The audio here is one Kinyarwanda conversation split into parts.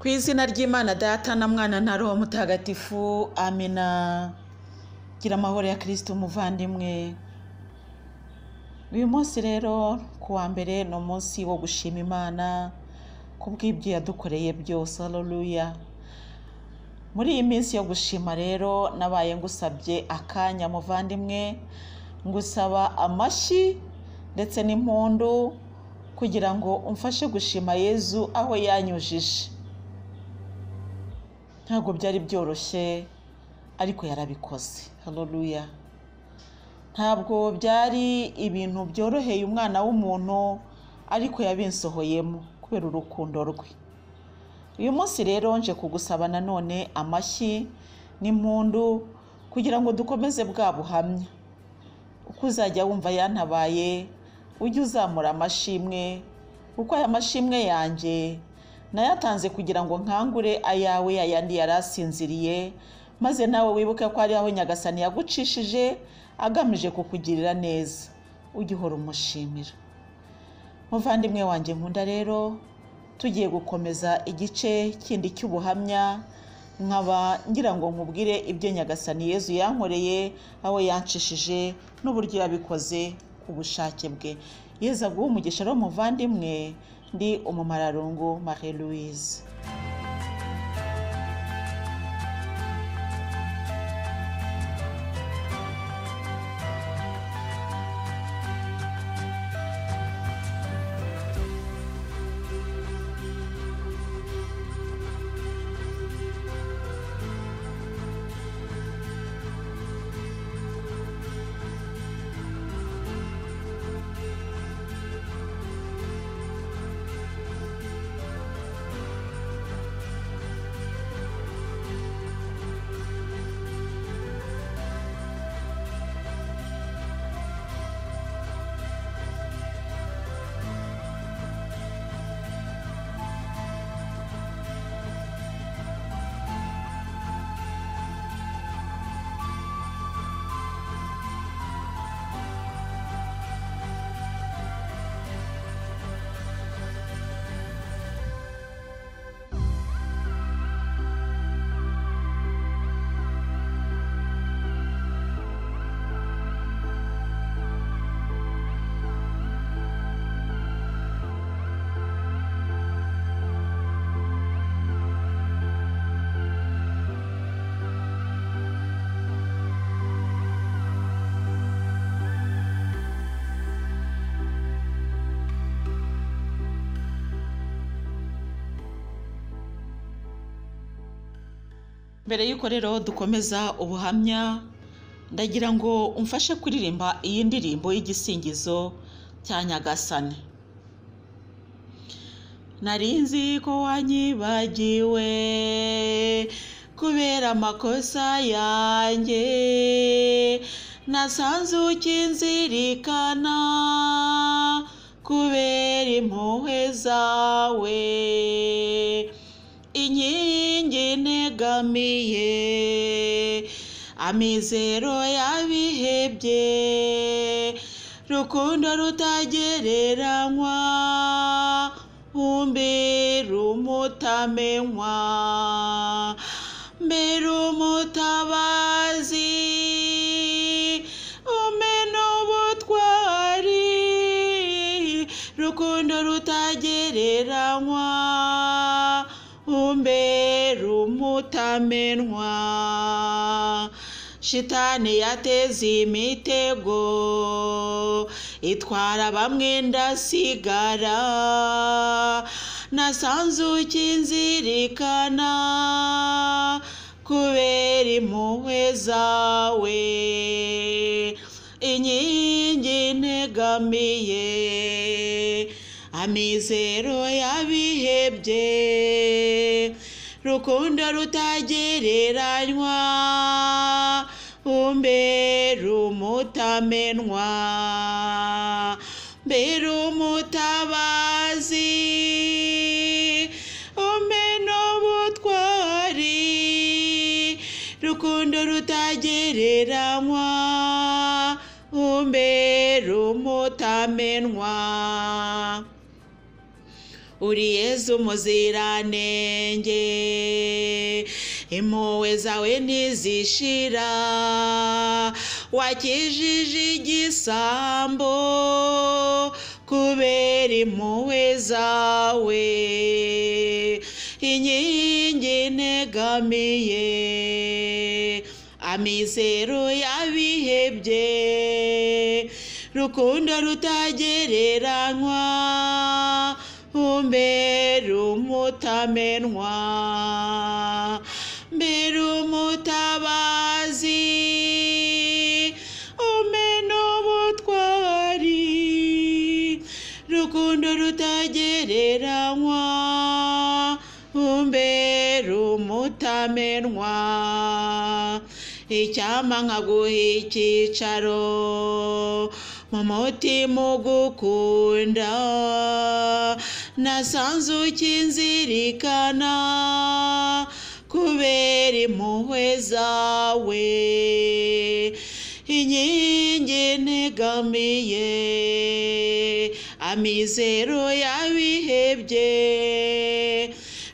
Ku izina ry'Imana Data na Mwana na Roho Mutagatifu, amina. Gira amahoro ya Kristo umuvandimwe. Uyu munsi rero kuwa mbere no munsi wo gushima Imana kubw'ibyo yadukoreye byose. Haleluya. Muri iyi minsi yo gushima rero nabaye ngusabye akanya muvandimwe, ngusaba amashyi ndetse n'impundu kugira ngo umfashe gushima Yezu aho yanyujije. Ntabwo byari byoroshye ariko yarabikoze. Haleluya. Ntabwo byari ibintu byoroheye umwana w'umuntu ariko yabinsohoyemo kubera urukundo rwe. Uyu munsi rero nje kugusaba nanone amashyi n'impundu kugira ngo dukomeze bwa buhamya. Uko uzajya wumva yantabaye ujye uzamura amashimwe, kuko aya mashimwe yanjye nayatanze kugira ngo nkangure ayawe ayandi yarasinziriye, maze nawe wibuke ko ari aho Nyagasani yagucishije agamije kukugirira neza. Ujye uhora umushimira. Muvandimwe wanjye nkunda rero, tugiye gukomeza igice kindi cy'ubuhamya, nkaba ngira ngo nkubwire ibyo Nyagasani Yezu yankoreye, aho yancishije n'uburyo yabikoze ku bushake bwe. Yezu aguhe umugisha rero muvandimwe. Ndi umumararungu Marie Louise. Mbere yuko rero dukomeza ubuhamya, ndagira ngo umfashe kuririmba iyi ndirimbo y'igisingizo cya Nyagasani. Narinzi ko wanyibagiwe kubera amakosa yanjye, nasanze ukinzirikana kubera impuhwe zawe. Inkingi negamiye, amizero yabihebye, rukundo rutagereranywa, umbera umutamenywa, mbera umutabazi, umena ubutwari, rukundo rutagereranywa, umbera umutamenywa. Shitani yateze imitego, itwara bamwe ndasigara, nasanze ukinzirikana kubera impuhwe zawe. Inkingi negamiye, amizero yabihebye, rukundo rutagereranywa, umbera umutamenywa, mbera umutabazi, umena ubutwari, rukundo rutagereranywa, umbera umutamenywa. uri Yesu muziranenge, impuhwe zawe ntizishira, wakijije igisambo kubera impuhwe zawe, inkingi negamiye, amizero yabihebye, rukundo rutagereranywa, umbera umutamenwa, mbera umutabazi, umena ubutwari, rukundo rutagereranywa, umbera umutamenwa, icyampa nkaguha icyicaro mu mutima ugukunda, nasanze ukinzirikana kubera impuhwe zawe, inkingi negamiye, amizero yabihebye,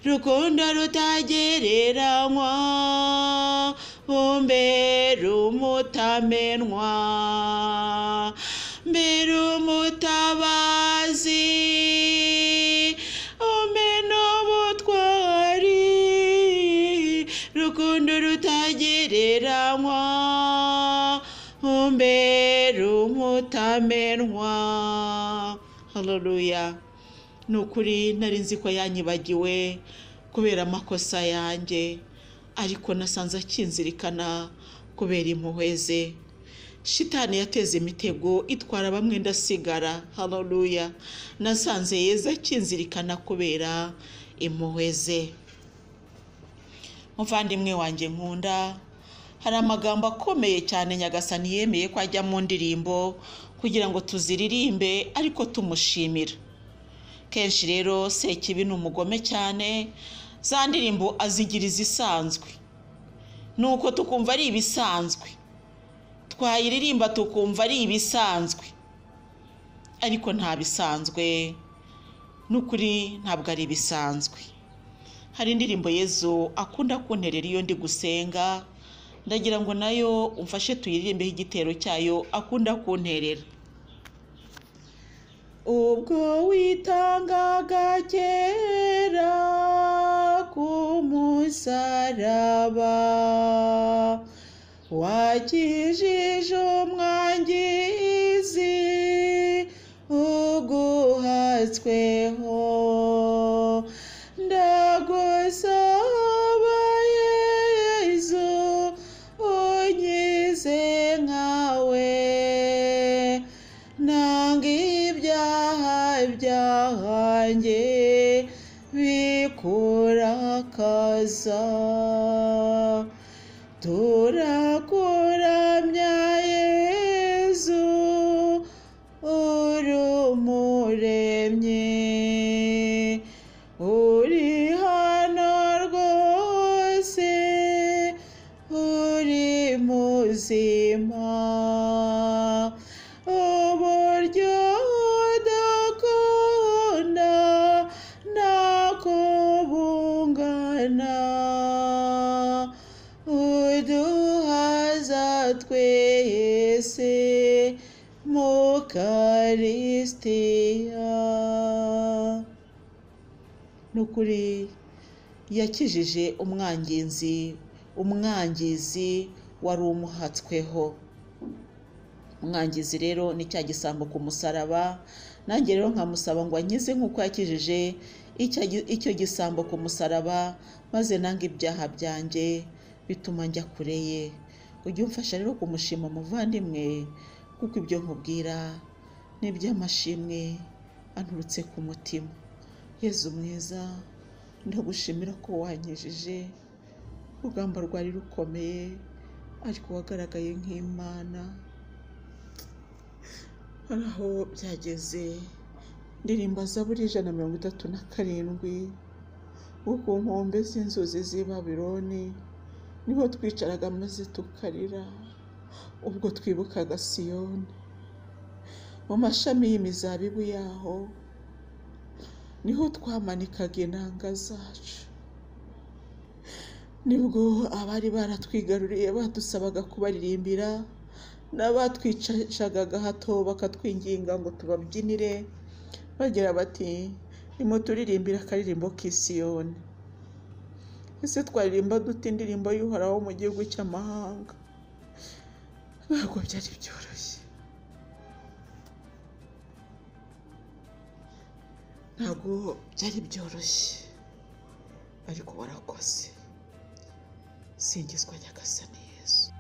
rukundo rutagereranywa, umbera umutamenwa, mbera umutabazi, umena ubutwari, rukundo rutagereranywa, umbera umutamenwa. Haleluya. Ni ukuri nari nzi ko yanyibagiwe kubera amakosa yanjye, ariko nasanze akinzirikana kubera impuhwe ze. Shitani yateze imitego itwara bamwe ndasigara. Haleluya. Nasanze Yesu akinzirikana kubera impuhwe ze. Muvandimwe wanjye nkunda, hari amagambo akomeye cyane Nyagasani yemeye ko ajya mu ndirimbo kugira ngo tuziririmbe ariko tumushimira. Kenshi rero Sekibi ni umugome cyane, za ndirimbo azigira izisanzwe, nuko tukumva ari ibisanzwe, twayiririmba tukumva ari ibisanzwe, ariko nta bisanzwe, n'ukuri ntabwo ari ibisanzwe. Hari indirimbo Yesu akunda kunterera iyo ndi gusenga, ndagira ngo nayo umfashe tuyiririmbeho igitero cyayo akunda kunterera. Ubwo witangaga kera ku musaraba, wakijije umwangizi uguhatsweho, ndagusaba Yesu unkize nkawe, nanga ibyaha byanjye bikurakaza, turakuramya Yesu uri umuremyi, uri hano rwose, uri muzima, uburyo udakunda ntako bungana, uduhaza twese mu Karistiya. Nukuri yakijije umwangizi wari umuhatsweho. Umwangizi rero ni cya gisambo ku musaraba, nanjye rero nkamusaba ngo ankize nk'uko yakijije icyo gisambo ku musaraba, maze nanga ibyaha byanjye bituma njya kure ye. Ujye umfasha rero kumushima muvandimwe, kuko ibyo nkubwira ni iby'amashimwe anturutse ku mutima. Yezu mwiza, ndagushimira ko wankijije, urugamba rwari rukomeye ariko wagaragaye nk'Imana. Hari aho byageze ndirimba Zaburi 137, wo ku nkombe z'inzuzi z'i Babuloni, niho twicaraga maze tukarira ubwo twibukaga Siyoni, mu mashami y'imizabibu yaho niho twamanikaga inanga zacu, nibwo abari baratwigaruriye badusabaga kubaririmbira, n'abatwicaga hato bakatwinginga ngo tubabyinire bagira bati nimuturirimbira akaririmbo k'Isiyoni. Ese twaririmba dute indirimbo y'Uhoraho mu gihugu cy'amahanga? Ntabwo byari byoroshye, ntabwo byari byoroshye, ariko warakoze. Singizwa Nyagasani Yesu.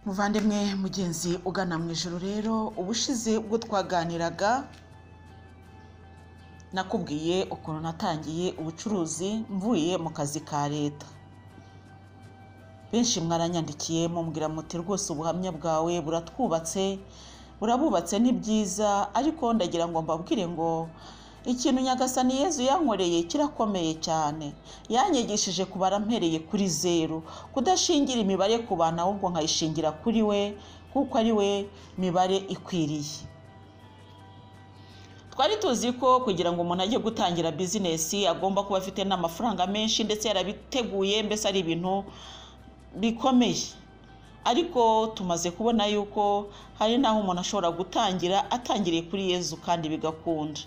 Muvandimwe mugenzi ugana mu ijuru, rero ubushize ubwo twaganiraga nakubwiye ukuntu natangiye ubucuruzi mvuye mu kazi ka leta. Benshi mwaranyandikiye mumbwira muti rwose ubuhamya bwawe buratwubatse, burabubatse ni byiza, ariko ndagira ngo mbabwire ngo ikintu Nyagasani Yezu yankoreye kirakomeye cyane. Yanyigishije kubara mpereye kuri 0, kudashingira imibare ku bantu ahubwo nkayishingira kuri we, kuko ari we mibare ikwiriye. Twari tuzi ko kugira ngo umuntu ajye gutangira business agomba kuba afite n'amafaranga menshi, ndetse yarabiteguye, mbese ari ibintu bikomeye. Ariko tumaze kubona yuko hari naho umuntu ashobora gutangira atangiriye kuri Yezu kandi bigakunda.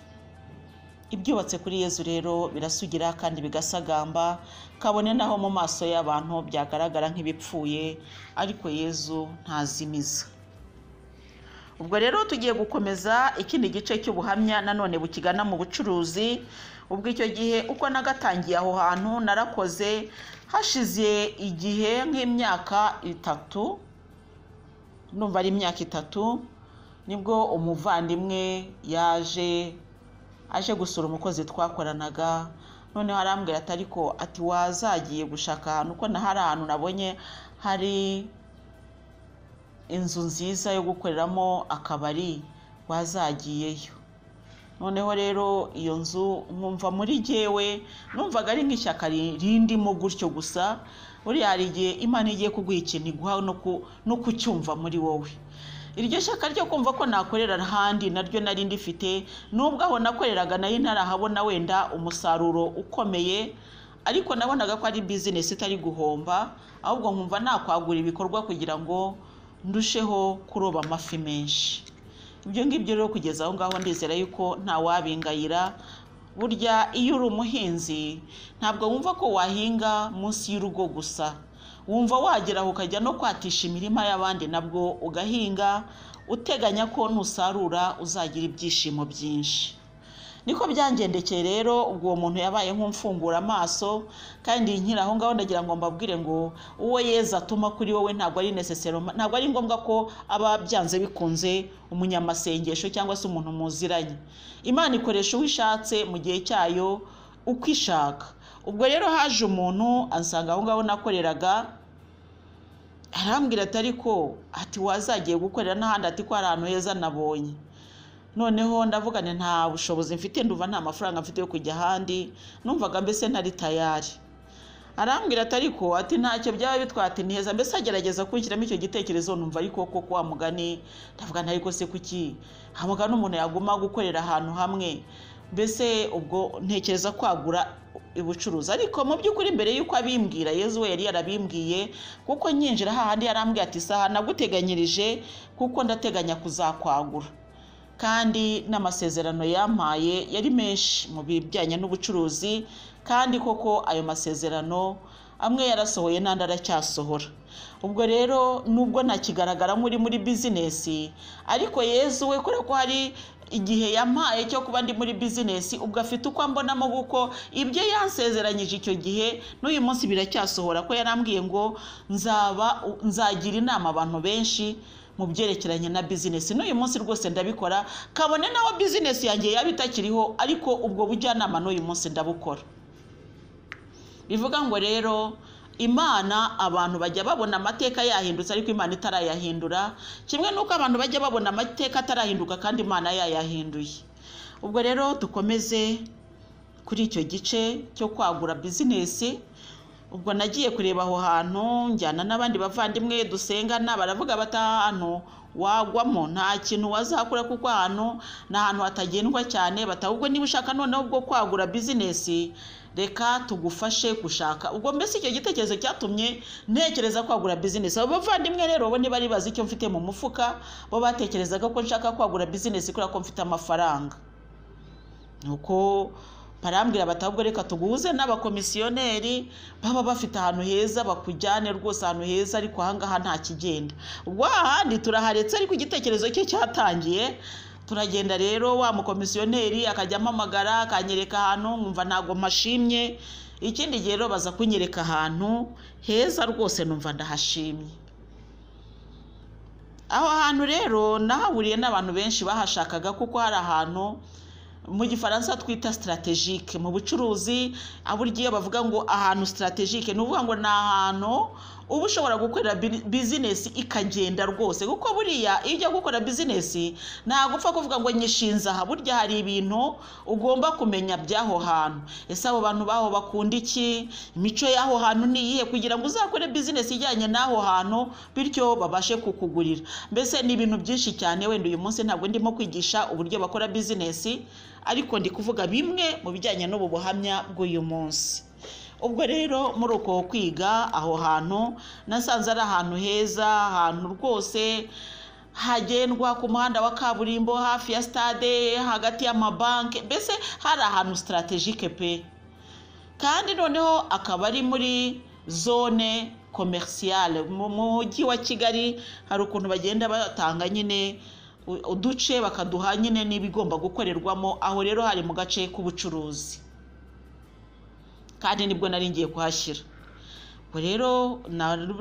Ibyubatse kuri Yezu rero birasugira kandi bigasagamba, kabone naho mu maso y'abantu byagaragara nk'ibipfuye, ariko Yezu ntazimiza. Ubwo rero tugiye gukomeza ikindi gice cy'ubuhamya nanone bukigana mu bucuruzi. Ubwo icyo gihe uko nagatangiye aho hantu narakoze, hashize igihe nk'imyaka 3, numva ari imyaka 3, nibwo umuvandimwe aje gusura umukozi twakoranaga. Noneho arambwira ati ariko ati wazagiye gushaka ahantu, ko hari ahantu nabonye hari inzu nziza yo gukoreramo akabari, wazagiyeyo. Noneho rero iyo nzu nkumva muri jyewe numvaga ari nk'ishyaka rindimo gutyo gusa. Uriya hari igihe Imana igiye kuguha ikintu iguha no kucyumva muri wowe. Iryo shyaka ryo kumva ko nakorera ahandi naryo nari ndifite, nubwo aho nakoreraga nayo ntarahabona wenda umusaruro ukomeye, ariko nabonaga ko ari business itari guhomba, ahubwo nkumva nakwagura ibikorwa kugira ngo ndusheho kuroba amafi menshi. Ibyo ngibyo rero kugeza aho ngaho ndizera yuko nta wabingayira. Burya iyo uri umuhinzi ntabwo wumva ko wahinga munsi y'urugo gusa, wumva wageraho ukajya no kwatisha imirima y'abandi nabwo ugahinga, uteganya ko nusarura uzagira ibyishimo byinshi. Niko byangendekeye rero. Ubwo uwo muntu yabaye nk'umfungura amaso, kandi nkiraho ngaho ndagira ngo mbabwire ngo uwo Yezu atuma kuri wowe ntabwo ari necessary, ntabwo ari ngombwa ko aba byanze bikunze umunyamasengesho cyangwa se umuntu muziranye. Imana ikoresha uwo ishatse mu gihe cyayo uko ishaka. Ubwo rero haje umuntu ansanga aho ngaho nakoreraga, arambwira ati ariko ati wazagiye gukorera n'ahandi, ati ko hari ahantu heza nabonye. Noneho ndavuga nta bushobozi mfite, nduva nta mafaranga mfite yo kujya ahandi, numvaga mbese ntari tayari. arambwira ati ariko ati ntacyo byaba bitwate neza, mbese agerageza kunshyiramo icyo gitekerezo, numva ariko koko wa mugani ndavuga ariko se kuki hamuga n'umuntu yaguma gukorera ahantu hamwe, mbese ubwo ntekereza kwagura ubucuruzi. Ariko mu by'ukuri mbere y'uko abimbwira Yezu we yari yarabimbwiye, kuko nyinjira hahandi yarambwiye ati saha naguteganyirije kuko ndateganya kuzakwagura, kandi n'amasezerano yampaye yari menshi mu bijyanye n'ubucuruzi, kandi koko ayo masezerano amwe yarasohoye n'andi aracyasohora. Ubwo rero nubwo ntakigaragara muri bizinesi, ariko Yezu we kubera ko hari igihe yampaye cyo kuba ndi muri bizinesi, ubwo afite uko ambonamo kuko ibyo yansezeranyije icyo gihe n'uyu munsi biracyasohora, ko yarambwiye ngo nzagira inama abantu benshi mu byerekeranye na bizinesi. N'uyu munsi rwose ndabikora, kabone naho bizinesi yanjye yaba itakiriho, ariko ubwo bujyanama n'uyu munsi ndabukora. Bivuga ngo rero Imana abantu bajya babona amateka yahindutse, ariko Imana itarayahindura, kimwe nuko abantu bajya babona amateka atarahinduka kandi Imana yayahinduye. Ubwo rero dukomeze kuri icyo gice cyo kwagura bizinesi. Ubwo nagiye kureba aho hantu, njyana n'abandi bavandimwe dusengana, baravuga bati ahantu wagwamo nta kintu wazakura, kuko ahantu ni ahantu hatagendwa cyane. Ubwo niba ushaka noneho bwo kwagura bizinesi, reka tugufashe gushaka. Ubwo mbese icyo gitekerezo cyatumye ntekereza kwagura bizinesi. Abo bavandimwe rero bo ntibari bazi icyo mfite mu mufuka, bo batekerezaga ko nshaka kwagura bizinesi kubera ko mfite amafaranga. Nuko barambwira bati ahubwo reka tuguhuze n'abakomisiyoneri baba bafite ahantu heza, bakujyane rwose ahantu heza, ariko ahangaha nta kigenda. Ubwo ahandi turaharetse, ariko igitekerezo cye cyatangiye. Turagenda rero, wa mukomisiyoneri akajya ampamagara akanyereka ahantu, nkumva ntabwo mashimye. Ikindi gihe rero baza kunyereka ahantu heza rwose, numva ndahashimye. Aho hantu rero nahahuriye n'abantu benshi bahashakaga, kuko hari ahantu mu gifaransa twita strategique. Mu bucuruzi aburyo bavuga ngo ahantu strategique, ni uvuga ngo ni ahantu uba ushobora gukorera bizinesi ikagenda rwose, kuko buriya iyo ujya gukora bizinesi ntabwo upfa kuvuga ngo nyishinze aha. Burya hari ibintu ugomba kumenya by'aho hantu. Ese abo bantu baho bakunda iki, imico y'aho hantu ni iyihe, kugira ngo uzakore bizinesi ijyanye n'aho hantu, bityo babashe kukugurira. Mbese ni ibintu byinshi cyane. Wenda uyu munsi ntabwo ndimo kwigisha uburyo bakora bizinesi, ariko ndi kuvuga bimwe mu bijyanye n'ubu buhamya bw'uyu munsi. Ubwo rero muri uko kwiga aho hantu, nasanze ari ahantu heza, ahantu rwose hagendwa ku muhanda wa kaburimbo, hafi ya stade, hagati y'amabanki, mbese hari ahantu strategique pe. Kandi noneho akaba ari muri zone commerciale. Mu mujyi wa Kigali hari ukuntu bagenda batanga nyine uduce, bakaduha nyine n'ibigomba gukorerwamo. Aho rero hari mu gace k'ubucuruzi, kandi nibwo nari ngiye kuhashyira. Ubwo rero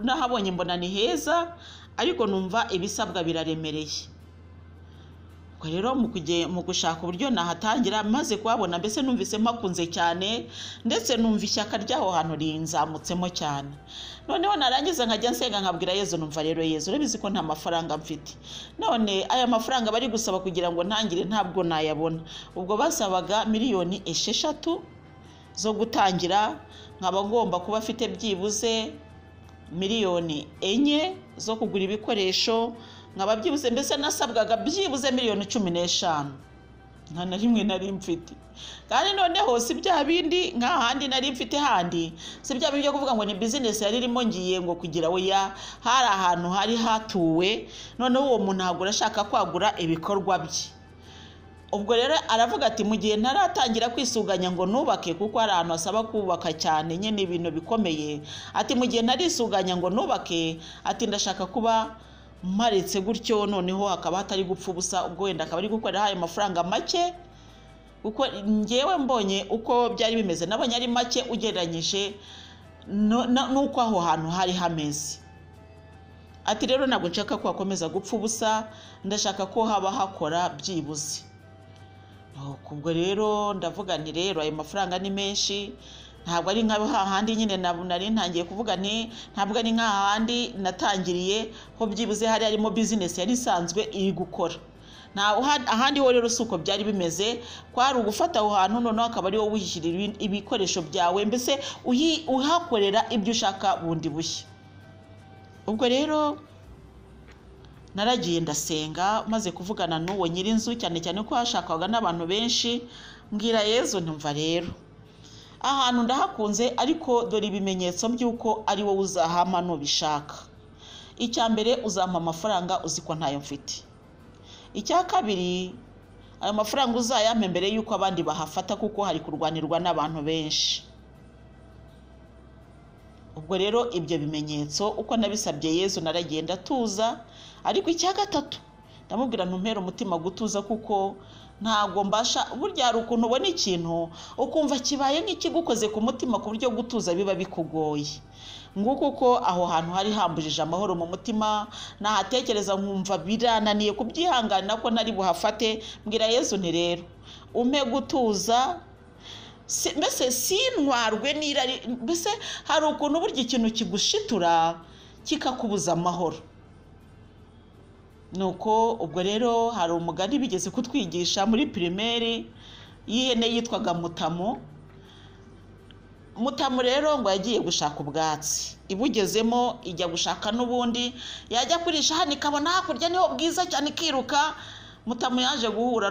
nahabonye mbona ni heza, ariko numva ibisabwa biraremereye. Ubwo rero mu gushaka uburyo nahatangira, maze kuhabona mbese numvise mpakunze cyane, ndetse numva ishyaka ry'aho hantu rinzamutsemo cyane. Noneho narangiza nkajya nsenga nkabwira Yezu, numva rero Yezu urabizi ko nta mafaranga mfite, none aya mafaranga bari gusaba kugira ngo ntangire ntabwo nayabona. Ubwo basabaga miliyoni 6 zo gutangira, nkaba ngomba kuba afite byibuze miliyoni 4 zo kugura ibikoresho, nkaba byibuze mbese nasabwaga byibuze miliyoni 15. nta na rimwe nari mfite. Kandi noneho si bya bindi nk'ahandi nari mfite handi, si bya bindi byo kuvuga ngo ni business yari irimo ngiye ngo kugira oya, hari ahantu hari hatuwe, noneho uwo muntu agura ashaka kwagura ibikorwa bye. Ubwo rero aravuga ati mu gihe ntaratangira kwisuganya ngo nubake, kuko hari ahantu asaba kubaka cyane nyine ibintu bikomeye, ati mu gihe narisuganya ngo nubake, ati ndashaka kuba maretse gutyo, noneho hakaba hatari gupfa ubusa. Ubwo wenda akaba ari gukorera ayo mafaranga make, kuko ngewe mbonye uko byari bimeze nabonye ari make ugereranyije nuko aho hantu hari hameze. Ati rero ntabwo nshaka ko hakomeza gupfa ubusa, ndashaka ko haba hakora byibuze. Ubwo rero ndavuga nti rero ayo mafaranga ni menshi, ntabwo ari nka hahandi nyine nari ntangiye kuvuga nti ntabwo ari nk'ahandi natangiriye ho byibuze hari harimo business yari isanzwe iri gukora. ahandi ho rero suko byari bimeze, kwari ugufata aho hantu noneho akaba ari wowe wishyirira ibikoresho byawe, mbese uhakorera ibyo ushaka bundi bushya. Ubwo rero naragiye ndasenga, maze kuvugana n'uwo nyirinzu, cyane cyane ko hashakaga n'abantu benshi, mbwira Yezu ntumva rero ahantu ndahakunze, ariko dore ibimenyetso by'uko ari wowe uzahama nubishaka. Icya mbere, uzampa amafaranga uzi ko ntayo mfite. Icya kabiri, ayo mafaranga uzayampe mbere y'uko abandi bahafata, kuko hari kurwanirwa n'abantu benshi. Ubwo rero ibyo bimenyetso uko nabisabye Yezu naragiye ndatuza, ariko icya gatatu ndamubwira ntumpere umutima gutuza, kuko ntago mbasha. Burya hari ukuntu ubona ikintu ukumva kibaye nk'ikigukoze ku mutima ku buryo gutuza biba bikugoye. Nguko uko aho hantu hari hambujije amahoro mu mutima, nahatekereza nkumva birananiye kubyihanganira ko nari buhafate. Mbwira Yezu nti rero umpe gutuza, mbese sintwarwe n'irari. Mbese hari ukuntu burya ikintu kigushitura kikakubuza amahoro. Nuko ubwo rero hari umugani bigeze kutwigisha muri primaire y'ihene yitwaga Mutamu. Mutamu rero ngo yagiye gushaka ubwatsi, ibugezemo ijya gushaka n'ubundi, yajya kurisha hano ikabona hakurya niho bwiza cyane ikiruka. Mutamu yaje guhura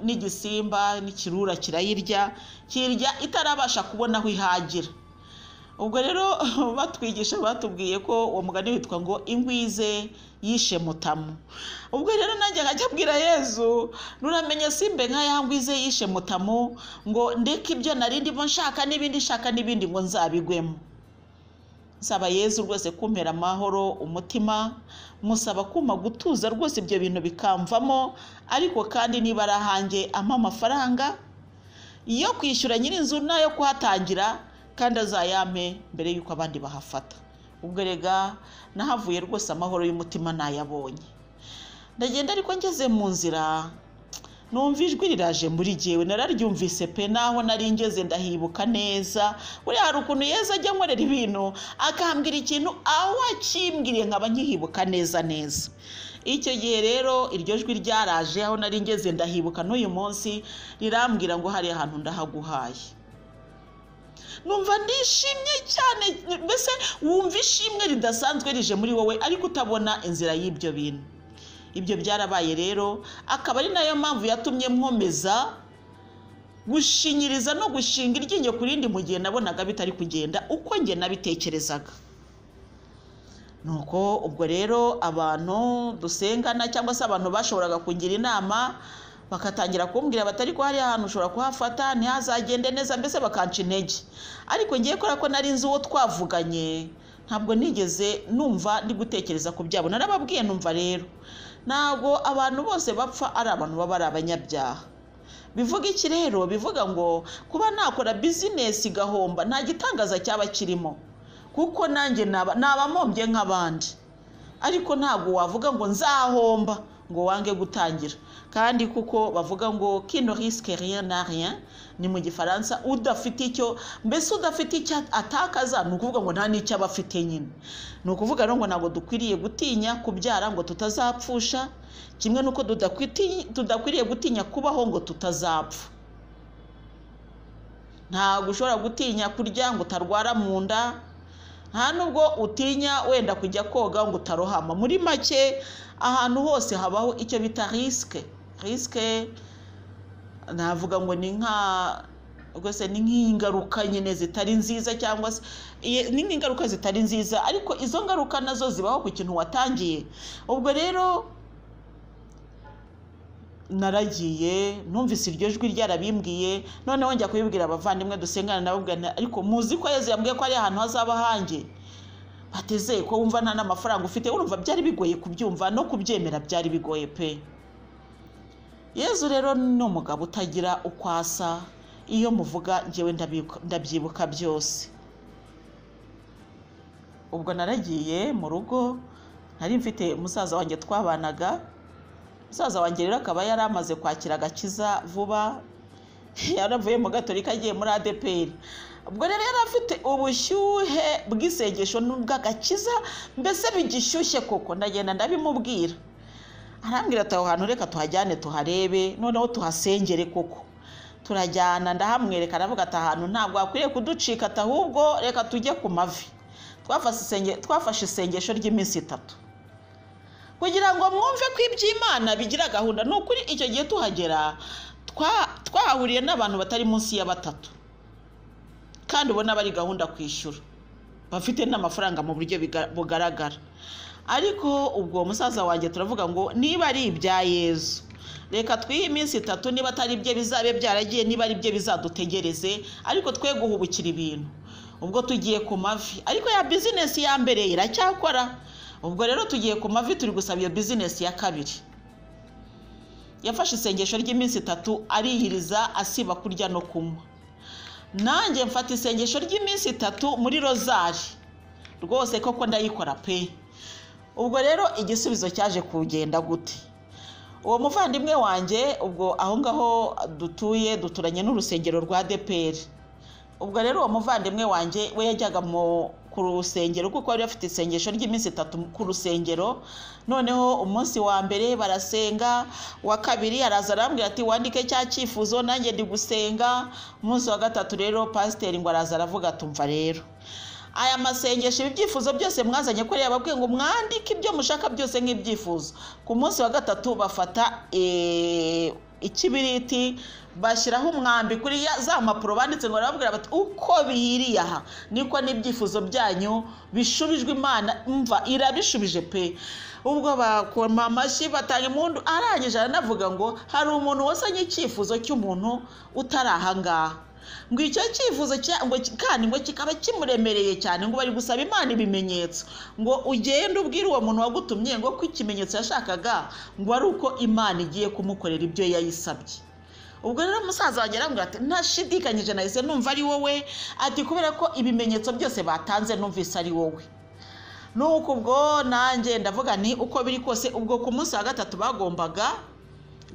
n'igisimba n'ikirura kirayirya, kirya itarabasha kubona aho ihagira. Ubwo rero batwigisha batubwiye ko uwo mugani witwa ngo ingwize yishe Mutamu. Ubwo rero nanjye nkajya abwira Yezu, nuramenye simbe nka ya ngwize yishe Mutamu, ngo ndeke ibyo nari ndimo nshaka n'ibindi nshaka n'ibindi ngo nzabigwemo. Nsaba Yezu rwose kumpera amahoro umutima, musaba kuma gutuza rwose ibyo bintu bikamvamo, ariko kandi niba arahange ampa amafaranga yo kwishyura nyirinzu nayo kuhatangira, kandi azayampe mbere y'uko abandi bahafata. Ubwo rega nahavuye rwose amahoro y'umutima nayabonye. Ndagenda ariko ngeze mu nzira numva ijwi riraje muri jyewe, nararyumvise pe, naho nari ngeze ndahibuka neza. Buriya hari ukuntu Yezu ajya nkorera ibintu akambwira ikintu aho akimbwiriye nkaba nkihibuka neza neza. Icyo gihe rero iryo jwi ryaraje, aho nari ngeze ndahibuka n'uyu munsi, rirambwira ngo hari ahantu ndahaguhaye. Numva ndishimye cyane, mbese wumva ishimwe ridasanzwe rije muri wowe, ariko utabona inzira y'ibyo bintu. Ibyo byarabaye rero, akaba ari nayo mpamvu yatumye nkomeza gushinyiriza no gushinga iryinyo ku rindi mu gihe nabonaga bitari kugenda uko njye nabitekerezaga. Nuko ubwo rero abantu dusengana cyangwa se abantu bashoboraga kungira inama, bakatangira kumbwira batari ko hari ahantu ushobora kuhafata ntihazagende neza, mbese bakanca intege. Ariko ngiye kora ko nari nzi uwo twavuganye, ntabwo nigeze numva ndi gutekereza ku byabo. Narababwiye numva rero ntabwo abantu bose bapfa ari abantu baba ari abanyabyaha. Bivuga iki rero? Bivuga ngo kuba nakora business igahomba nta gitangaza cyaba kirimo, kuko nanjye nabamombye nk'abandi. Ariko ntabwo wavuga ngo nzahomba ngo wange gutangira, kandi kuko bavuga ngo qui ne risque rien n'a rien, ni mu gifaransa udafite icyo, mbese udafite icyo atakaza, ni ukuvuga ngo nta n'icyo aba afite nyine. Ni ukuvuga rero ngo ntabwo dukwiriye gutinya kubyara ngo tutazapfusha, kimwe nuko tudakwiriye gutinya kubaho ngo tutazapfa. Ntabwo ushobora gutinya kurya ngo utarwara mu nda, nta nubwo utinya wenda kujya koga ngo utarohama. Muri make ahantu hose habaho icyo bita risque. Risque navuga ngo ni nk'ingaruka nyine zitari nziza, cyangwa se ni nk'ingaruka zitari nziza, ariko izo ngaruka nazo zibaho ku kintu watangiye. Ubwo rero naragiye numvise iryo jwi ryarabimbwiye, noneho njya kubibwira abavandimwe dusengana nabo, ariko muzi ko Yezu yambwiye ko ari ahantu hazaba hanjye. Bateze ko wumva nta n'amafaranga ufite, urumva byari bigoye kubyumva no kubyemera, byari bigoye pe. Yezu rero ni umugabo utagira ukwasa, iyo muvuga njyewe ndabyibuka byose. Ubwo naragiye mu rugo, nari mfite umusaza wanjye twabanaga. Umusaza wanjye rero akaba yari amaze kwakira agakiza vuba, yaravuye mu Gatolika agiye muri ADPR. Ubwo rero yari afite ubushyuhe bw'isengesho n'ubw'agakiza, mbese bigishyushye koko. Ndagenda ndabimubwira, arambwira ati aho hantu reka tuhajyane tuharebe noneho tuhasengere koko. Turajyana ndahamwereka, aravuga ati ahantu ntabwo akwiriye kuducika, ahubwo reka tujye ku mavi. Twafashe isengesho ry'iminsi 3 kugira ngo mwumve ko iby'Imana bigira gahunda. Nukuri icyo gihe tuhagera twahahuriye n'abantu batari munsi ya 3 kandi ubona bari gahunda kwishyura, bafite n'amafaranga mu buryo bugaragara. Ariko ubwo musaza wanjye turavuga ngo niba ari ibya Yesu reka twihe iminsi 3, niba atari ibye bizabe byaragiye, niba ari ibye bizadutegereze, ariko twe guhubukira ibintu. Ubwo tugiye ku mavi, ariko ya business ya mbere iracyakora. Ubwo rero tugiye ku mavi turi gusaba iyo business ya kabiri. Yafashe isengesho ry'iminsi 3 arihiriza asiba kurya no kunywa. Nanjye mfata isengesho ry'iminsi 3 muri rozari, rwose koko ndayikora pe. Ubwo rero igisubizo cyaje kugenda gute? Uwo muvandimwe wanjye ubwo aho ngaho duturanye n'urusengero rwa DPR. Ubwo rero uwo muvandimwe wanjye we yajyaga ku rusengero kuko yari afite isengesho ry'iminsi 3 ku rusengero. Noneho umunsi wa mbere barasenga, wa kabiri araza arambwira ati wandike cya cyifuzo nanjye ndi gusenga. Umunsi wa gatatu rero pasiteri ngo araza aravuga tumva rero aya masengesho ibyifuzo byose mwazanye ko yababwiye ngo mwandike ibyo mushaka byose nk'ibyifuzo. Ku munsi wa gatatu bafata ikibiriti bashyiraho umwambi kuri za mpapuro banditse ngo barababwira bati uko bihiriye aha niko n'ibyifuzo byanyu bishubijwe, Imana mva irabishubije pe. Ubwo bakoma amashyi batanga impundu, arangije aranavuga ngo hari umuntu wasanye icyifuzo cy'umuntu utarahangaha, ngo icyo cyifuzo kandi ngo kikaba kimuremereye cyane, ngo bari gusaba Imana ibimenyetso, ngo ugende ubwire uwo muntu wagutumye ngo ko ikimenyetso yashakaga ngo ari uko Imana igiye kumukorera ibyo yayisabye. Ubwo rero musaza wanjye arambwira ati ntashidikanyije nahise numva ari wowe, ati kubera ko ibimenyetso byose batanze numvise ari wowe. Nuko ubwo nanjye ndavuga ni uko biri kose. Ubwo ku munsi wa gatatu bagombaga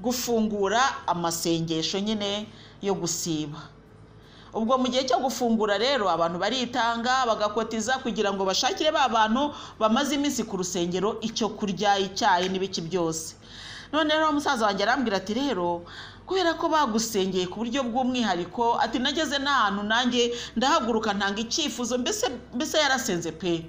gufungura amasengesho nyine yo gusiba. Ubwo mu gihe cyo gufungura rero abantu baritanga bagakotiza kugira ngo bashakire ba bantu bamaze iminsi ku rusengero icyo kurya, icyayi n'ibiki byose. None rero musaza wanjye arambwira ati rero kubera ko bagusengeye ku buryo bw'umwihariko, ati nageze n'ahantu nanjye ndahaguruka ntanga icyifuzo, mbese yarasenze pe.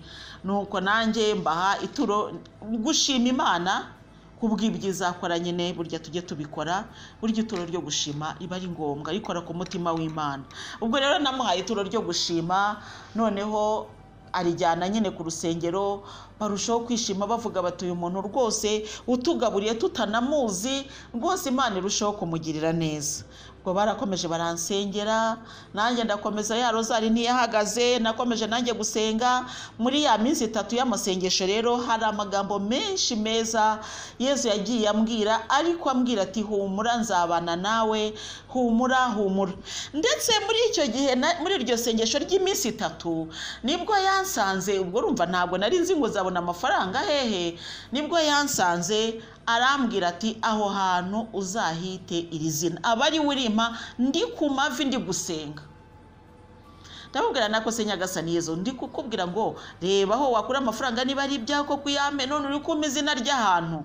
Nuko nanjye mbaha ituro gushima Imana kubw'ibyiza akora nyine. Burya tujye tubikora, burya ituro ryo gushima riba ari ngombwa, rikora ku mutima w'Imana. Ubwo rero namuhaye ituro ryo gushima, noneho arijyana nyine ku rusengero, barushaho kwishima bavuga bati uyu muntu rwose utugaburiye tutanamuzi, rwose Imana irushaho kumugirira neza. Ubwo barakomeje baransengera, nanjye ndakomeza, ya rozari ntiyahagaze, nakomeje nanjye gusenga. Muri ya minsi 3 y'amasengesho rero hari amagambo menshi meza Yesu yagiye ambwira, ariko ambwira ati humura nzabana nawe, humura humura. Ndetse muri icyo gihe muri iryo sengesho ry'iminsi 3 nibwo yansanze. Ubwo urumva ntabwo nari nzi ngo zabona amafaranga hehe. Nibwo yansanze arambwira ati aho hantu uzahite iri zina, abari urima ndi ku mavi ndi gusenga. Ndabubwira nako se Nyagasani Yesu, ndi kukubwira ngo reba aho wakura amafaranga niba ari ibyako kuyame, none uri kumpa izina ry'ahantu.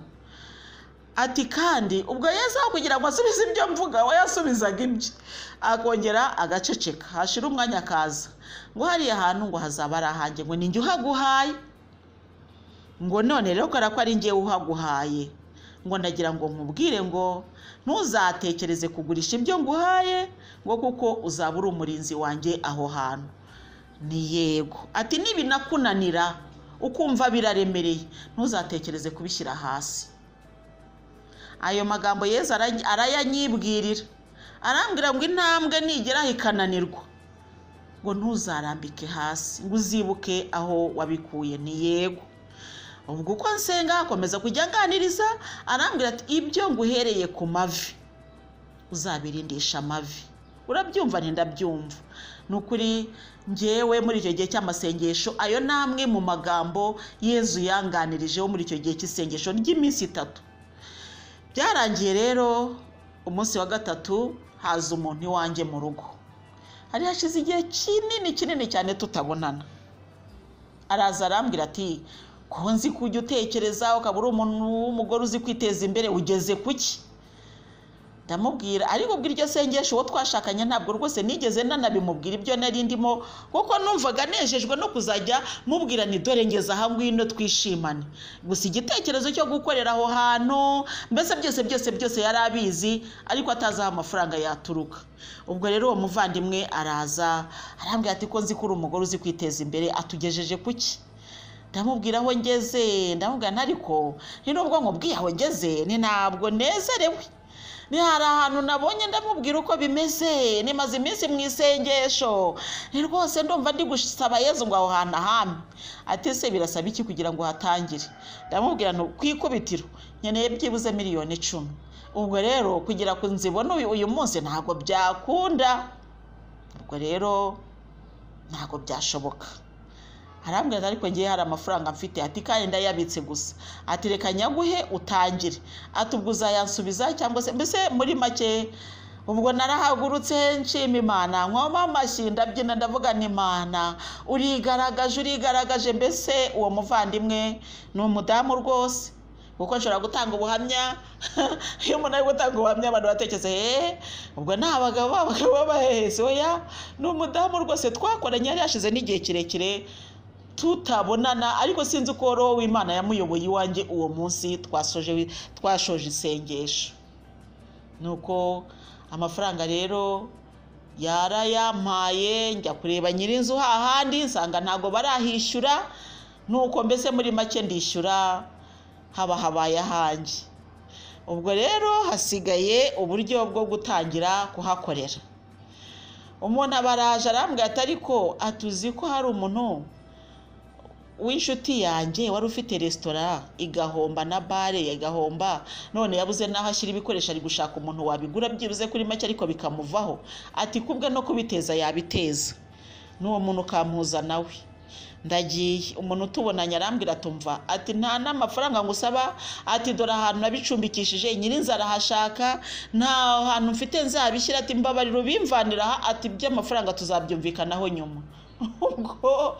Ati kandi ubwo Yesu aho kugira ngo asubize ibyo mvuga we yasubizaga ibye, akongera agaceceka. Hashira umwanya akaza ngo hariya hantu ngo hazaba ari ahanjye, ngo ninjye uhaguhaye. Ngo none rero ko ari njye uhaguhaye, ngo ndagira ngo nkubwire ngo ntuzatekereze kugurisha ibyo nguhaye, ngo kuko uzaba uri umurinzi wanjye aho hantu. Ni yego. Ati nibinakunanira ukumva biraremereye ntuzatekereze kubishyira hasi. Ayo magambo Yesu arayanyibwirira, arambwira ngo intambwe nigera ikananirwa ngo ntuzarambike hasi, ngo uzibuke aho wabikuye. Ni yego. Ubwo uko nsenga akomeza kujya nganiriza, arambwira ati ibyo nguhereye ku mavi uzabirindisha amavi. Urabyumva? Ndabyumva. Nukuri njyewe muri icyo gihe cy'amasengesho ayo namwe mu magambo Yesu yanganirijeho muri icyo gihe cy'isengesho ry'iminsi 3. Byarangiye rero umunsi wa gatatu haza umuntu iwanjye mu rugo. Hari hashize igihe kinini cyane tutabonana. Araza arambwira ati ko nzi kujya utekereza ukaba uri umuntu w'umugore uzi kwiteza imbere, ugeze kuki? Ndamubwira ariko ubwo iryo sengesho uwo twashakanye ntabwo rwose nigeze nanabimubwira ibyo nari ndimo, kuko numvaga nejejwe no kuzajya mubwira ni dore ngeze aha ngwino twishimane. Gusa igitekerezo cyo gukorera aho hantu mbese byose yari abizi, ariko atazi aho amafaranga yaturuka. Ubwo rero uwo muvandimwe araza arambwira ati ko nzi ko uri umugore uzi kwiteza imbere, atugejeje kuki? Ndamubwira aho ngeze, ndamubwira ariko ni nubwo nkubwiye aho ngeze ni ntabwo nezerewe, ni hari ahantu nabonye ndamubwira uko bimeze, nimaze iminsi mu isengesho, ni rwose ndumva ndi gusaba Yezu ngo aho hantu ahame. Ati se birasaba iki kugira ngo hatangire? Ndamubwira no kwikubitiro nkeneye byibuze miliyoni 10. Ubwo rero kugira ko nzibona uyu munsi ntago byakunda, ubwo rero ntago byashoboka. Arambwira ariko ngiye hari amafaranga mfite, ati kandi ndayabitse gusa, ati reka nyaguhe utangire, ati ubwo uzayansubiza cyangwa se mbese muri make. Ubwo narahagurutse nshima Imana, nkoma amashyi ndabyina ndavuga ni Imana urigaragaje. Mbese uwo muvandimwe ni umudamu rwose, kuko nshobora gutanga ubuhamya iyo umuntu ari gutanga ubuhamya abantu batekereza ubwo nta bagabo bahehese. Oya, ni umudamu rwose twakoranye, yari yashize n'igihe kirekire tutabonana, ariko sinzi uko roho w'Imana yamuyoboye iwanjye uwo munsi twashoje isengesho. Nuko amafaranga rero yarayampaye, njya kureba nyirinzu hahandi nsanga ntago barahishyura, nuko mbese muri make ndishyura habaye ahanjye. Ubwo rero hasigaye uburyo bwo gutangira kuhakorera. Umuntu abaraje arambwira ati ariko atuzi ko hari umuntu w'inshuti yanjye wari ufite restaurant igahomba na bare igahomba, none yabuze naho ashyira ibikoresho, ari gushaka umuntu wabigura byibuze kuri make ariko bikamuvaho. Ati kubwe no kubiteza yabiteza, n'uwo muntu kampuza nawe. Ndagiye, umuntu tubonanye arambwira atumva, ati nta n'amafaranga ngusaba, ati dore ahantu nabicumbikishije nyirinzu arahashaka, nta hantu mfite nzabishyira, ati mbabarira ubimvanira, ati by'amafaranga tuzabyumvikanaho nyuma. Ubwo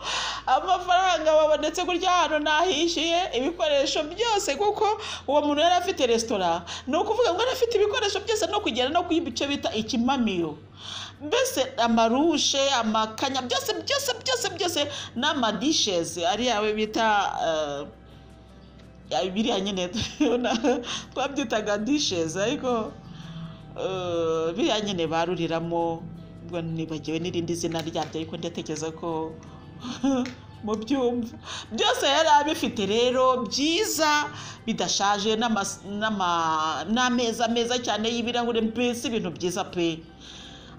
amafaranga babonetse gutya hano nahishiye ibikoresho byose, kuko uwo muntu yari afite restaurant, no kuvuga ngo arafite ibikoresho byose no kugera no kuyibice bita ikimamiyo, mbese amarushe, amakanya, byose n'amadishes ari yawe bita biriya nyine twabyitaga dishes, ariko biriya nyine baruriramo, ubwo nibagiwe n'irindi zina ryabyo, ariko ndatekereza ko mu byumva byose yari abifite rero byiza bidashaje, n'ameza meza cyane y'ibirahure, mbese ibintu byiza pe.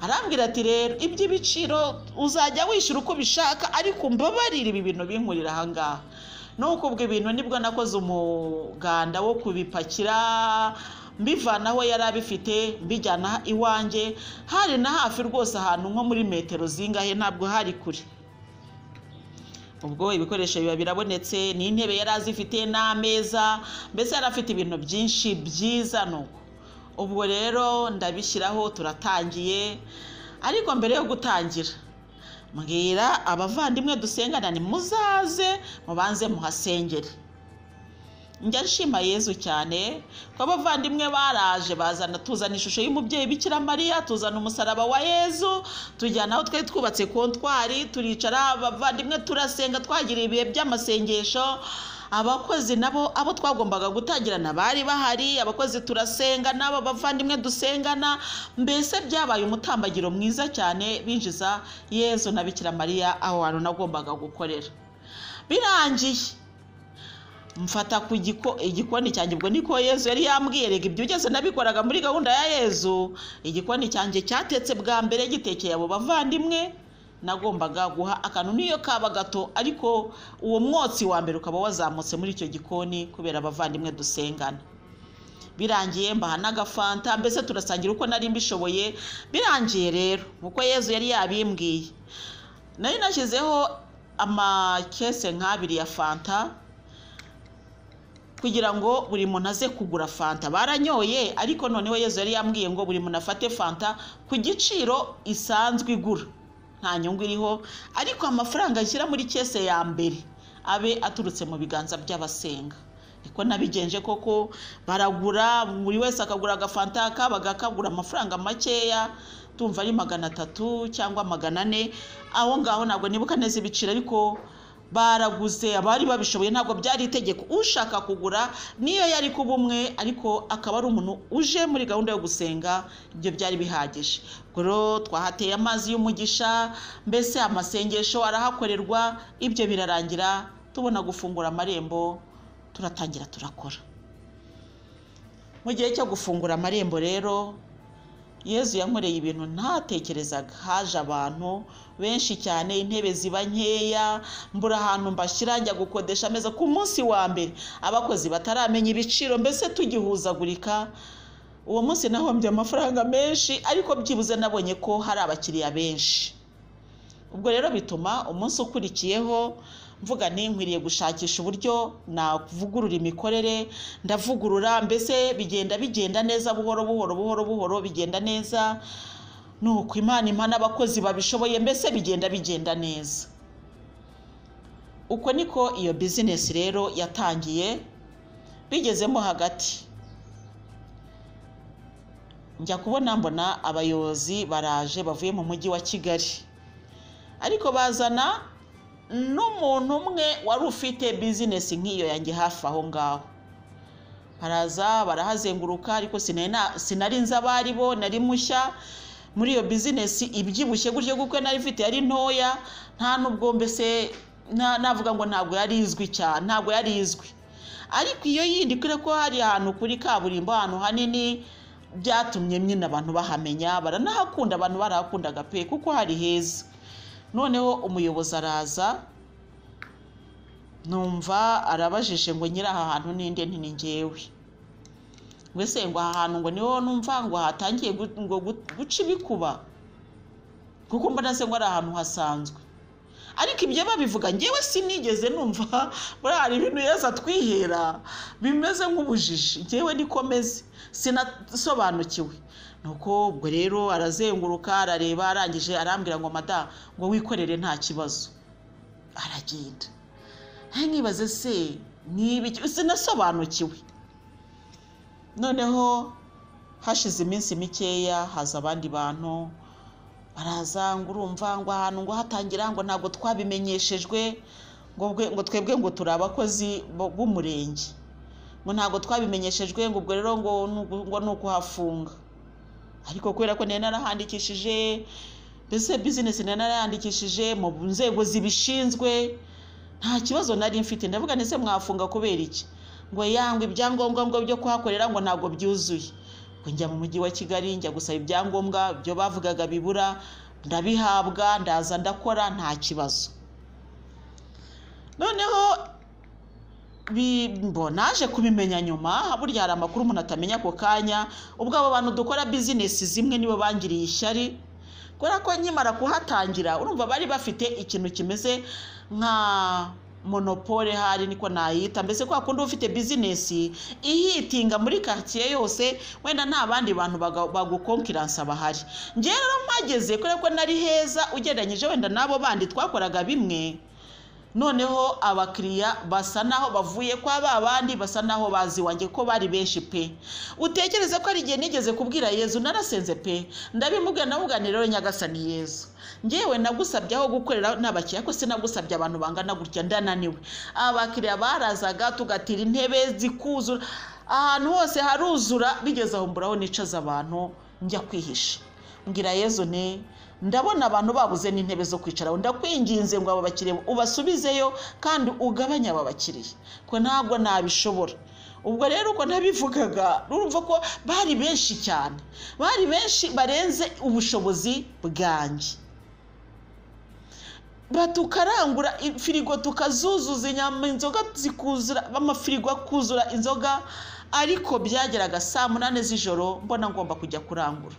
Arambwira ati rero iby'ibiciro uzajya wishyura uko bishaka, ariko mbabarira ibi bintu binkurira ahangaha. Nuko ubwo ibintu nibwo nakoze umuganda wo kubipakira mbivanaho yari abifite mbijyana iwanjye, hari na hafi rwose ahantu nko muri metero zingahe, ntabwo hari kure. Ubwo ibikoresho biba birabonetse, n'intebe yari azifite n'ameza, mbese yari afite ibintu byinshi byiza. Nuko ubwo rero ndabishyiraho turatangiye, ariko mbere yo gutangira mbwira abavandimwe dusengana ni muzaze mubanze muhasengere. Njya nshima Yezu cyane ko abavandimwe baraje tuzana ishusho y'umubyeyi Bikira Mariya, tuzana umusaraba wa Yezu, tujyana aho twari twubatse kontwari, turicara abavandimwe turasenga, twagiriye ibihe by'amasengesho. Abakozi nabo abo twagombaga gutangirana bari bahari, abakozi turasenga n'abo bavandimwe dusengana, mbese byabaye umutambagiro mwiza cyane binjiza Yezu na Bikira Mariya aho hantu nagombaga gukorera. Birangiye mfata ku igikoni cyanjye, ubwo niko Yezu yari yambwiye, rega ibyo ugeze nabikoraga muri gahunda ya Yezu. Igikoni cyanjye cyatetse bwa mbere gitekeye abo bavandimwe, nagombaga guha akantu niyo kaba gato, ariko uwo mwotsi wa mbere ukaba wazamutse muri icyo gikoni kubera abavandimwe dusengana. Birangiye mbaha n'agafanta, mbese turasangira uko nari mbishoboye. Birangiye rero uko Yezu yari yabimbwiye, nari nashyizeho amakese nk'abiri ya fanta kugira ngo buri muntu aze kugura fanta. Baranyoye, ariko noneho Yezu yari yambwiye ngo buri muntu afate fanta ku giciro isanzwe igura, nta nyungu iriho, ariko amafaranga ashyira muri kese ya mbere abe aturutse mu biganza by'abasenga. Niko nabigenje koko, baragura, buri wese akagura agafanta bagakagura amafaranga makeya, tumva ari 300 cyangwa 400. Aho ngaho ntabwo nibuka neza ibiciro, ariko baraguze, abari babishoboye. Ntabwo byari itegeko, ushaka kugura niyo yari kuba umwe, ariko akaba ari umuntu uje muri gahunda yo gusenga, ibyo byari bihagije. Goro twahateye amazi y'umugisha, mbese amasengesho arahakorerwa, ibyo birarangira, tubona gufungura amarembo, turatangira turakora. Mu gihe cyo gufungura amarembo rero, Yezu yankoreye ibintu ntatekerezaga. Haje abantu benshi cyane, intebe ziba nkeya, mbura ahantu mbashyira, njya gukodesha ameza ku munsi wa mbere, abakozi bataramenya ibiciro, mbese tugihuzagurika. Uwo munsi nahombye amafaranga menshi, ariko byibuze nabonye ko hari abakiriya benshi. Ubwo rero bituma umunsi ukurikiyeho mvuga nti nkwiriye gushakisha uburyo navugurura imikorere, ndavugurura, mbese bigenda neza, buhoro bigenda neza. Nuko Imana impa n'abakozi babishoboye, mbese bigenda neza. Uko niko iyo business rero yatangiye. Bigezemo hagati, njya kubona mbona abayobozi baraje bavuye mu mujyi wa Kigali, ariko bazana n'umuntu umwe wari ufite business nk'iyo yanjye hafi aho ngaho. Baraza barahazenguruka, ariko sinari nzi abari bo, nari mushya muri iyo business ibyibushye gutyo, kuko nari mfite yari ntoya, nta nubwo mbese navuga ngo ntabwo yari izwi cyane, ntabwo yari izwi. Ariko iyo yindi kure ko hari ahantu kuri kaburimbo, ahantu hanini, byatumye nyine abantu bahamenya, baranahakunda, abantu barahakundaga pe, kuko hari heza. Noneho umuyobozi araza, numva arabajije ngo nyira aha hantu ninde, nti ni njyewe. Wese ngo aha hantu ngo niho numva ngo hatangiye ngo guca ibikuba, kuko mbona se ngo ari ahantu hasanzwe. Ariko ibyo babivuga njyewe sinigeze numva, hari ibintu Yesu twihera bimeze nk'ubujiji, njyewe nikomeze sinasobanukiwe. Nuko ubwo rero arazenguruka, arareba, arangije arambwira ngo mada, ngo wikorere nta kibazo. Aragenda. Nkibaze se n'ibiki, sinasobanukiwe. Noneho hashize iminsi mikeya, haza abandi bantu baraza, ngo urumva ngo ahantu ngo hatangira ngo ntabwo twabimenyeshejwe, ngo twebwe ngo turi abakozi b'umurenge, ngo ntabwo twabimenyeshejwe, ngo ubwo rero ngo nuko hafunga. Ariko kubera ko nari narahandikishije, mbese business nari narayandikishije mu nzego zibishinzwe, nta kibazo nari mfite. Ndavuga nese mwafunga kubera iki? Ngo yangwe ibyangombwa ngo byo kuhakorera ngo ntabwo byuzuye. Ngo njya mu mujyi wa Kigali, njya gusaba ibyangombwa byo bavugaga bibura, ndabihabwa, ndaza ndakora, nta kibazo. Noneho naje kubimenya nyuma, burya hari amakuru umuntu atamenya ako kanya. Ubwo abo bantu dukora business zimwe nibo bangiriye ishyari, kubera ko nkimara kuhatangira, urumva bari bafite ikintu kimeze nka monopole, hari niko nayita, mbese kwa kundi ufite business ihitinga muri quartier yose, wenda nta bandi bantu bagukonkiransa bahari. Nje rero mpageze kubera ko nari heza ugereranyije wenda nabo bandi twakoraga bimwe. Noneho abakiriya basa naho bavuye kwa babandi, basa naho bazi wanjye ko bari benshi pe. Utekereze ko ari igihe nigeze kubwira Yezu, narasenze pe, ndabimubwira navuganira rero Nyagasani Yezu, njyewe nagusabye aho gukorera n'abakiriya, ko sinagusabye abantu bangana gutya, ndananiwe. Abakiriya barazaga tugatira intebe zikuzura, ahantu hose haruzura, bigeze aho mburaho nicaza abantu, njya kwihisha. Ngira Yezu ne, ndabona abantu babuze n'intebe zo kwicaraho, ndakwinginze ngo abo bakiriya ubasubizeyo kandi ugabanya aba bakiriya, ko ntabwo nabishobora. Ubwo rero uko nabivugaga, urumva ko bari benshi cyane, bari benshi barenze ubushobozi bwanjye. Batukarangura firigo tukazuzuza inyama, inzoga zikuzura, amafirigo akuzura inzoga, ariko byageraga saa 8 z'ijoro mbona ngomba kujya kurangura.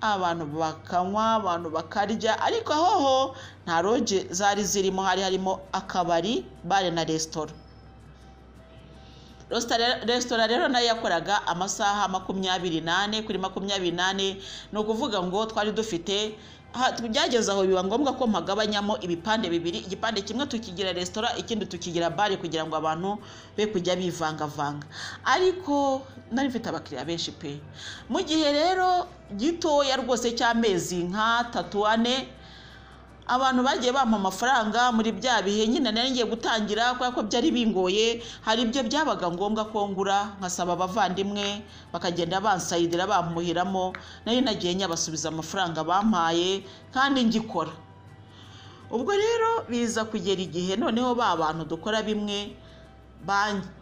Abantu bakanywa, abantu bakarya, ariko ahoho nta roje zari zirimo, harimo akabari, bare na restaurant. Restaurant rero nayo yakoraga amasaha 28 kuri 28, no kuvuga ngo twari dufite byageze aho biba ngombwa ko mpagabanyamo ibipande bibiri, igipande kimwe tukigira resitora, ikindi tukigira bare kugira ngo abantu be kujya bivangavanga. Ariko nari mfite abakiriya benshi pe. Mu gihe rero gitoya rwose cy'amezi nka 3-4 abantu bagiye bampa amafaranga muri bya bihe nyine nari ngiye gutangira kuko byari bingoye. Hari ibyo byabaga ngombwa ko ngura, nkasaba abavandimwe bakagenda bansayidira bamuhiramo, nari nagiye nyabasubiza amafaranga bampaye kandi ngikora. Ubwo rero biza kugera igihe noneho ba bantu dukora bimwe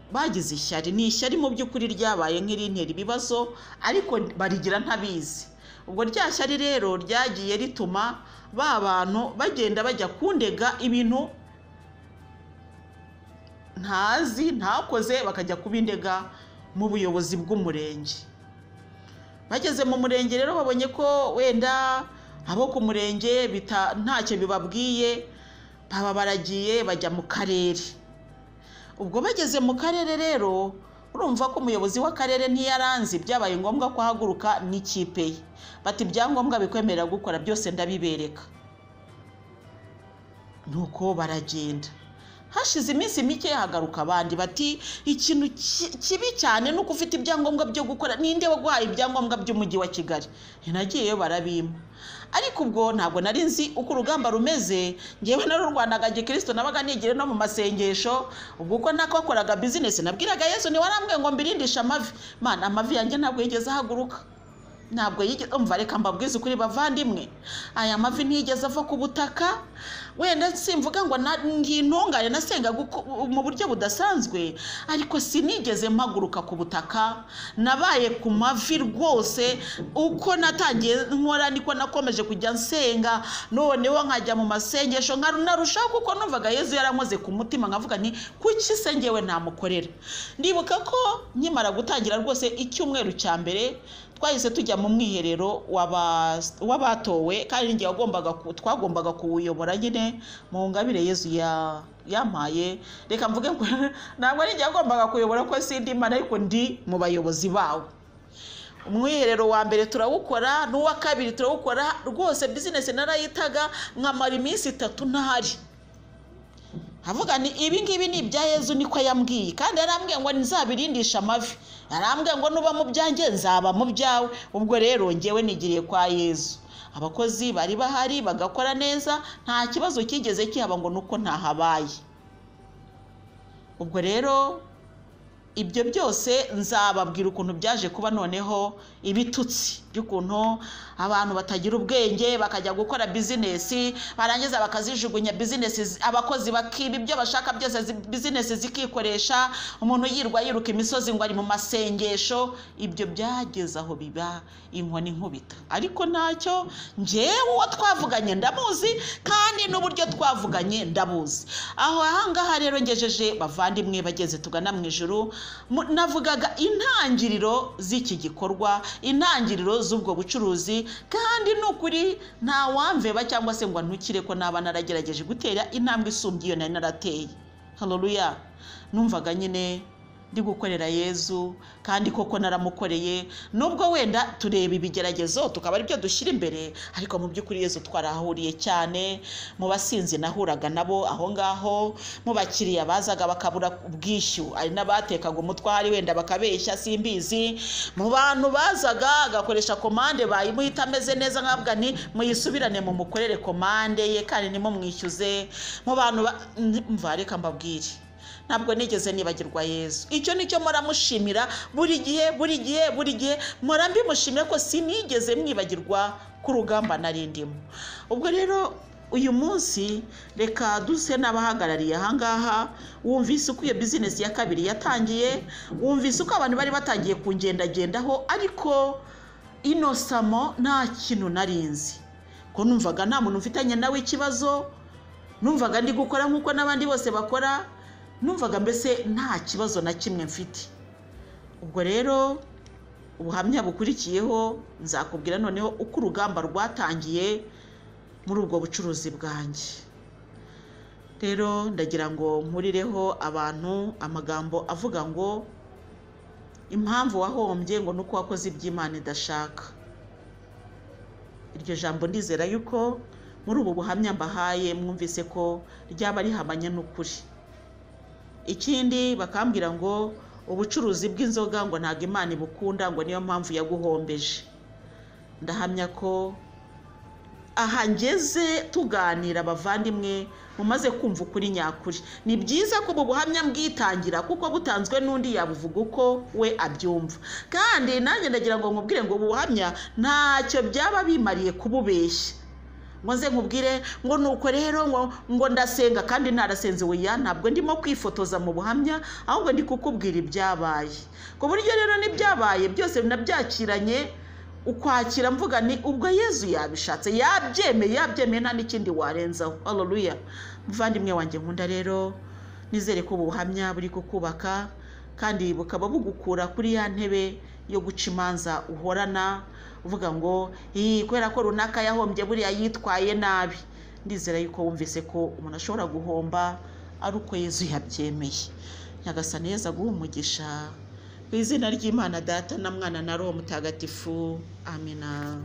bagize ishyari. Ni ishyari mu by'ukuri ryabaye nk'irintera ibibazo ariko barigira ntabizi. Ubwo rya shyari rero ryagiye rituma ba bantu bagenda bajya kundega ibintu ntakoze, bakajya kubindega mu buyobozi bw'umurenge. Bageze mu murenge rero babonye ko wenda abo ku murenge ntacyo bibabwiye, baba baragiye bajya mu karere. Ubwo bageze mu karere rero urumva ko umuyobozi w'akarere ntiyaranzi, byabaye ngombwa ko ahaguruka n'ikipe ye. Bati ibyangombwa bikwemerera gukora byose ndabibereka. Nuko baragenda. Hashize iminsi mike hagaruka abandi bati ikintu kibi cyane nuko ufite ibyangombwa byo gukora, ninde waguhaye ibyangombwa by'umujyi wa Kigali? Nagiyeyo barabima. Ariko ubwo ntabwo nari nzi uko urugamba rumeze. Ngewe narurwanaga gikristo, nabaga nigire no mu masengesho. Ubwo uko nakokoraga business nabwiraga Yesu, ni warambwiye ngo mbirindisha amavi. Mana, amavi yanjye ntabwo yigeze ahaguruka. Ntabwo yigeze umva. Reka mbabwize ukuri bavandimwe, aya mavi ntiyigeze ava ku butaka. Wenda simvuga ngo ngintungane nasenga mu buryo budasanzwe, ariko sinigeze mpaguruka ku butaka. Nabaye ku mavi rwose. Uko natangiye nkora niko nakomeje kujya nsenga, noneho nkajya mu masengesho narushaho, kuko numvaga Yesu yarankoze ku mutima, nkavuga nti kuki se ngewe namukorera. Ndibuka ko nkimara gutangira rwose icyumweru cya mbere twahise tujya mu mwiherero w'abatowe, kandi ngiye twagombaga kuwuyobora nyine mu ngabire Yesu yampaye. Reka mvuge ngo ntabwo ari ngiye agombaga kuyobora ko sindi Imana, ariko ndi mu bayobozi bawo. Umwiherero wa mbere turawukora, n'uwa kabiri turawukora. Rwose business narayitaga nkamara iminsi 3 ntahari. Havuga ni ibi ngibi ni ibya Yesu niko yambwiye, kandi yarambwiye ngo nzabirindisha amavi. Yarambwiye ngo nuba mu byanjye nzaba mu byawe. Ubwo rero ngewe nigiriye kwa Yesu. Abakozi bari bahari bagakora neza, nta kibazo kigeze kihaba ngo nuko ntahabaye. Ubwo rero ibyo byose nzababwira ukuntu byaje kuba noneho ibitutsi by'ukuntu abantu batagira ubwenge bakajya gukora business, barangiza bakazijugunya business, abakozi bakiba ibyo bashaka byose, business zikikoresha, umuntu yiruka imisozi ngo ari mu masengesho. Ibyo byageze aho biba inkoni nkubita. Ariko ntacyo, ngewe uwo twavuganye ndamuzi, kandi n'uburyo twavuganye ndabuzi. Ahangaha rero ngejeje bavandimwe bageze tugana mu ijuru, navugaga intangiriro z'iki gikorwa, intangiriro z'ubwo bucuruzi, kandi n'ukuri nta wamveba cyangwa se ngo ntukire ko naba naragerageje gutera intambwe isumbye iyo nari narateye. Haleluya. Numvaga nyine ndi gukorera Yesu, kandi koko naramukoreye. Nubwo wenda tureba ibigeragezo tukaba ari byo dushyira imbere, ariko mu by'ukuri Yesu twarahuriye cyane. Mu basinzi nahuraga nabo aho ngaho, mu bakiriya bazaga bakabura ubwishyu, ari n'abatekaga umutwari wenda bakabeshya simbizi. Mu bantu bazaga agakoresha komande bayimuhita ameze neza, nkabwa ni muyisubirane mu mukorere komande ye kandi nimo mwishyuze. Mu bantu mva reka mbabwire, ntabwo nigeze nibagirwa Yesu. Icyo nicyo muramushimira buri gihe mora mbimushimira ko sinigeze mwibagirwa ku rugamba narindimo. Ubwo rero uyu munsi reka duse n'abahagarariye ahangaha. Wumvise uko iyo business ya kabiri yatangiye, wumvise uko abantu bari batangiye kungendagendaho, ariko inosamo nta kintu narinzi, ko numvaga nta muntu mfitanye nawe ikibazo. Numvaga ndi gukora nk'uko n'abandi bose bakora, numvaga mbese nta kibazo na kimwe mfite. Ubwo rero ubuhamya bukurikiyeho nzakubwira noneho uko urugamba rwatangiye muri ubwo bucuruzi bwanjye. Rero ndagira ngo mpurireho abantu amagambo avuga ngo impamvu wahombye ngo nuko wakoze iby'Imana idashaka. iryo jambo ndizera yuko muri ubu buhamya mbahaye mwumvise ko ryaba rihamanye n'ukuri. Ikindi bakambwira ngo ubucuruzi bw'inzoga ngo ntabwo Imana ibukunda, ngo niyo mpamvu yaguhombeje. Ndahamya ko aha ngeze tuganira abavandimwe mumaze kumva ukuri nyakuri. Ni byiza ko ubu buhamya mbwitangira kuko butanzwe n'undi yabuvuga uko we abyumva. Kandi nanjye ndagira ngo nkubwire ngo ubu buhamya ntacyo byaba bimariye kububeshya. Ngo nze nkubwire ngo nuko rero ngo ndasenga kandi narasenze. Oya, ntabwo ndimo kwifotoza mu buhamya, ahubwo ndi kukubwira ibyabaye. Ku buryo rero n'ibyabaye byose nabyakiranye ukwakira, mvuga ni ubwo Yezu yabishatse, yabyemeye nta n'ikindi warenzaho. Haleluya. Muvandimwe wanjye nkunda rero, nizere ko ubu buhamya buri kukubaka kandi bukaba bugukura kuri ya ntebe yo guca imanza uhorana uvuga ngo kubera ko runaka yahombye buriya yitwaye nabi. Ndizera yuko wumvise ko umuntu ashobora guhomba ari uko Yezu yabyemeye. Nyagasani Yezu aguhe umugisha. Mu izina ry'Imana Data na Mwana na Roho Mutagatifu. Amina.